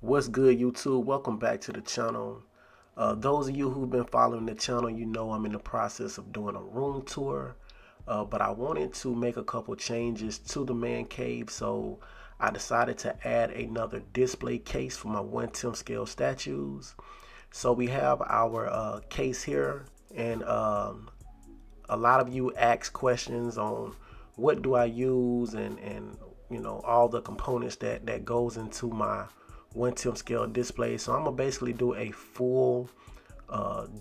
What's good, YouTube? Welcome back to the channel. Those of you who've been following the channel, you know I'm in the process of doing a room tour, but I wanted to make a couple changes to the man cave, so I decided to add another display case for my 1/10 scale statues. So we have our case here, and a lot of you ask questions on what do I use and all the components that goes into my 1/10 scale display. So I'm gonna basically do a full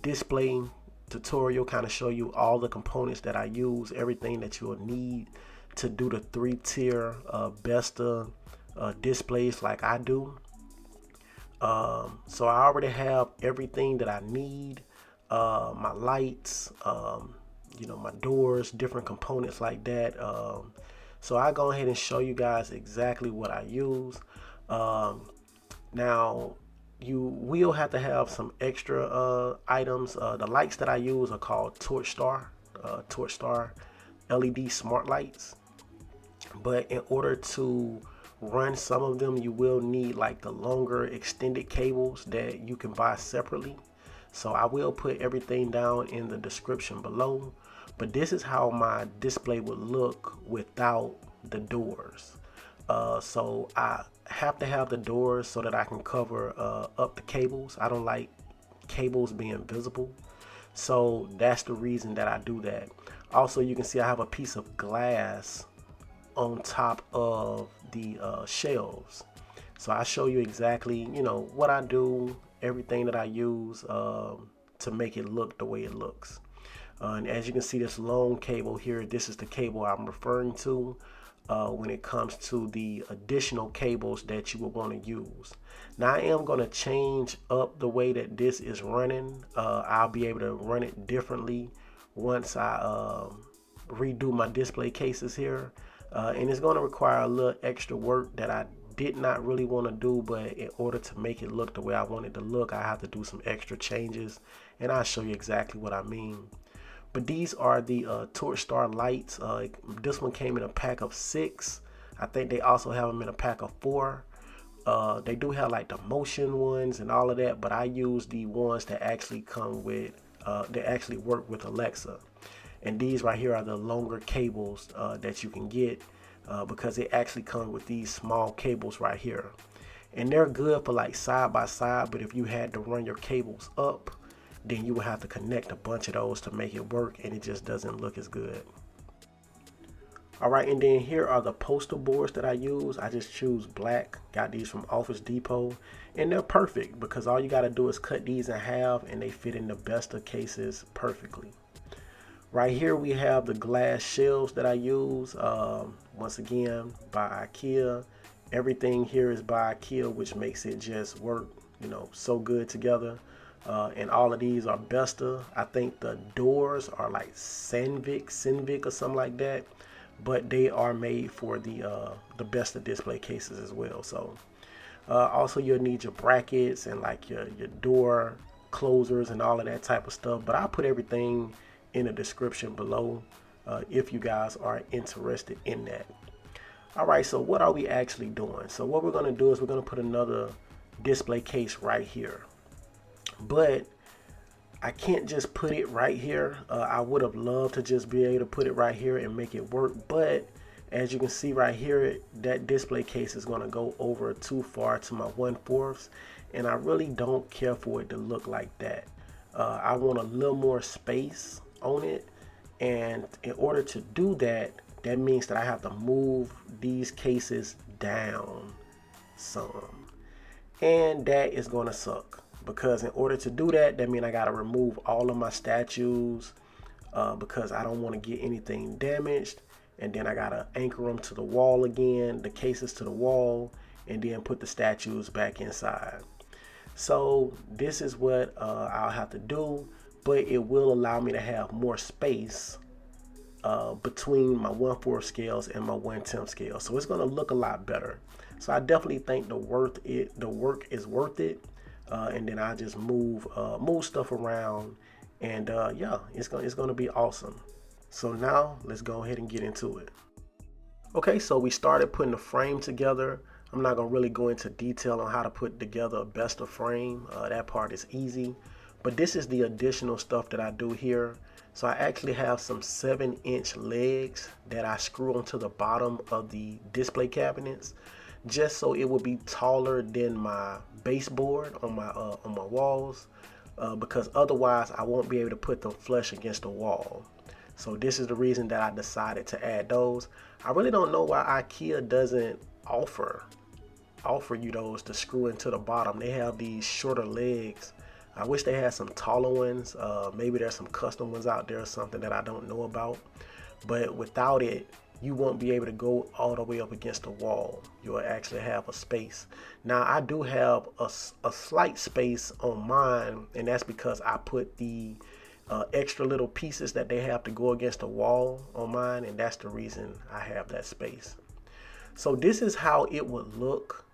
display tutorial, kind of show you all the components that I use, everything that you'll need to do the 3-tier Besta displays like I do. So I already have everything that I need, my lights, my doors, different components like that. So I go ahead and show you guys exactly what I use. Now you will have to have some extra items. The lights that I use are called Torch Star LED smart lights. But in order to run some of them, you will need like the longer extended cables that you can buy separately. So I will put everything down in the description below, but this is how my display would look without the doors. So I have to have the doors so that I can cover up the cables. I don't like cables being visible, so that's the reason that I do that. Also, you can see I have a piece of glass on top of the shelves, so I show you exactly what I do, everything that I use to make it look the way it looks. And as you can see, this long cable here, this is the cable I'm referring to when it comes to the additional cables that you would want to use. Now I am going to change up the way that this is running. I'll be able to run it differently once I redo my display cases here. And it's going to require a little extra work that I did not really want to do, but in order to make it look the way I want it to look, I have to do some extra changes, and I'll show you exactly what I mean. But these are the Torch Star lights. This one came in a pack of 6. I think they also have them in a pack of 4. They do have like the motion ones and all of that, but I use the ones that actually come with that actually work with Alexa. And these right here are the longer cables that you can get because they actually come with these small cables right here. And they're good for like side by side, but if you had to run your cables up, then you would have to connect a bunch of those to make it work, and it just doesn't look as good. All right, and then here are the poster boards that I use. I just choose black, got these from Office Depot, and they're perfect because all you got to do is cut these in half and they fit in the Besta cases perfectly. Right here we have the glass shelves that I use, once again by IKEA. Everything here is by IKEA, which makes it just work so good together. And all of these are Besta. I think the doors are like Senvic or something like that, but they are made for the Besta display cases as well. So also you'll need your brackets and like your door closers and all of that type of stuff, but I'll put everything in the description below if you guys are interested in that. All right, so what are we actually doing? So what we're going to do is we're going to put another display case right here, but I can't just put it right here. I would have loved to just be able to put it right here and make it work, but as you can see right here, that display case is going to go over too far to my 1/4, and I really don't care for it to look like that. I want a little more space on it, and in order to do that, that means that I have to move these cases down some, and that is going to suck because in order to do that, that means I got to remove all of my statues because I don't want to get anything damaged, and then I got to anchor them to the wall again, the cases to the wall, and then put the statues back inside. So this is what I'll have to do, but it will allow me to have more space between my 1/4 scales and my 1/10 scale. So it's going to look a lot better. So I definitely think the work is worth it. And then I just move stuff around, and yeah, it's gonna be awesome. So now let's go ahead and get into it. Okay, so we started putting the frame together. I'm not gonna really go into detail on how to put together a best of frame. That part is easy, but this is the additional stuff that I do here. So I actually have some 7-inch legs that I screw onto the bottom of the display cabinets, just so it will be taller than my baseboard on my walls, because otherwise I won't be able to put them flush against the wall. So this is the reason that I decided to add those. I really don't know why IKEA doesn't offer you those to screw into the bottom. They have these shorter legs. I wish they had some taller ones. Maybe there's some custom ones out there or something that I don't know about. But without it, you won't be able to go all the way up against the wall. You'll actually have a space. Now I do have a slight space on mine, and that's because I put the extra little pieces that they have to go against the wall on mine, and that's the reason I have that space. So this is how it would look.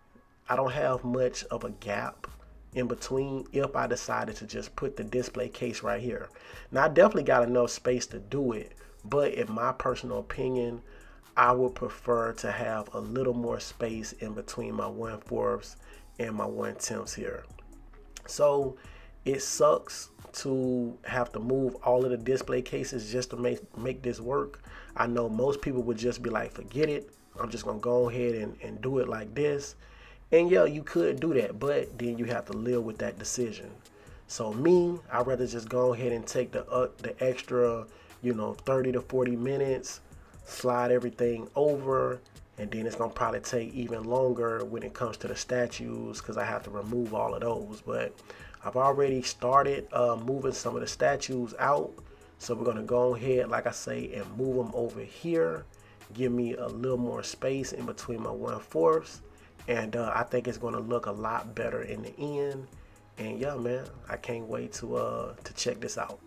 I don't have much of a gap in between if I decided to just put the display case right here. Now I definitely got enough space to do it, but in my personal opinion, I would prefer to have a little more space in between my 1/4 and my 1/10 here. So it sucks to have to move all of the display cases just to make this work. I know most people would just be like, forget it, I'm just gonna go ahead and do it like this. And yeah, you could do that, but then you have to live with that decision. So me, I'd rather just go ahead and take the extra, 30 to 40 minutes, slide everything over, and then it's gonna probably take even longer when it comes to the statues because I have to remove all of those. But I've already started moving some of the statues out. So we're gonna go ahead, like I say, and move them over here. Give me a little more space in between my 1/4. And I think it's gonna look a lot better in the end. And yeah, man, I can't wait to check this out.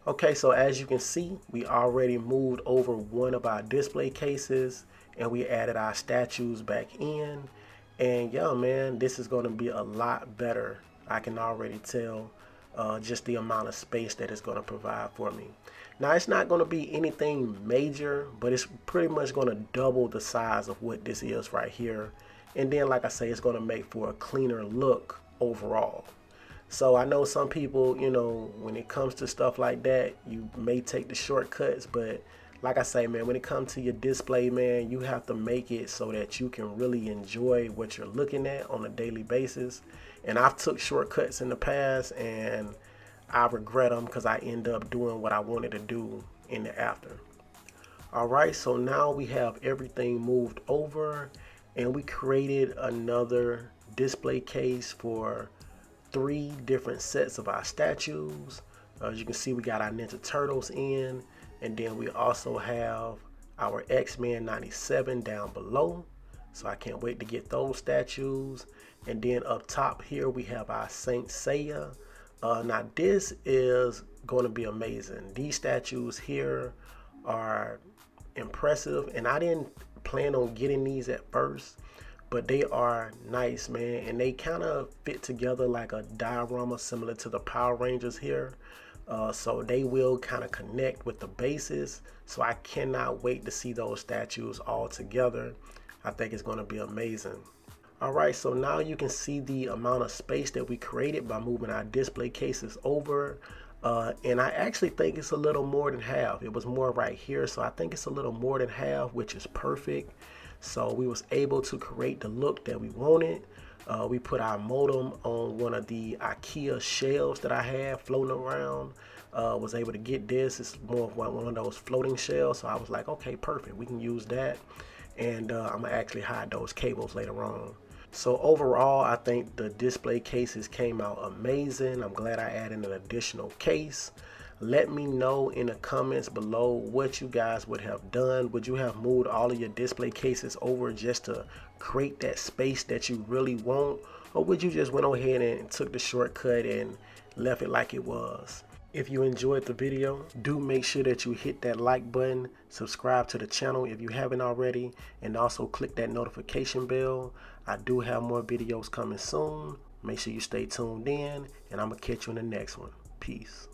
Okay, so as you can see, we already moved over one of our display cases and we added our statues back in. And yeah, man, this is gonna be a lot better. I can already tell just the amount of space that it's gonna provide for me. Now, it's not gonna be anything major, but it's pretty much gonna double the size of what this is right here. And then, like I say, it's gonna make for a cleaner look overall. So I know some people, when it comes to stuff like that, you may take the shortcuts, but like I say, man, when it comes to your display, man, you have to make it so that you can really enjoy what you're looking at on a daily basis. And I've took shortcuts in the past and I regret them because I end up doing what I wanted to do in the after. All right, so now we have everything moved over and we created another display case for 3 different sets of our statues. As you can see, we got our Ninja Turtles in, and then we also have our X-Men 97 down below. So I can't wait to get those statues. And then up top here, we have our Saint Seiya. Now this is going to be amazing. These statues here are impressive, and I didn't plan on getting these at first, but they are nice, man, and they kind of fit together like a diorama similar to the Power Rangers here. So they will kind of connect with the bases. So I cannot wait to see those statues all together. I think it's going to be amazing. All right, so now you can see the amount of space that we created by moving our display cases over. And I actually think it's a little more than half. It was more right here, so I think it's a little more than half, which is perfect. So we was able to create the look that we wanted. We put our modem on one of the IKEA shelves that I had floating around. Was able to get this. It's more of one of those floating shelves. So I was like, okay, perfect. We can use that. And I'm gonna actually hide those cables later on. So overall, I think the display cases came out amazing. I'm glad I added an additional case. Let me know in the comments below what you guys would have done. Would you have moved all of your display cases over just to create that space that you really want? Or would you just went ahead and took the shortcut and left it like it was? If you enjoyed the video, do make sure that you hit that like button, subscribe to the channel if you haven't already, and also click that notification bell. I do have more videos coming soon. Make sure you stay tuned in, and I'm going to catch you in the next one. Peace.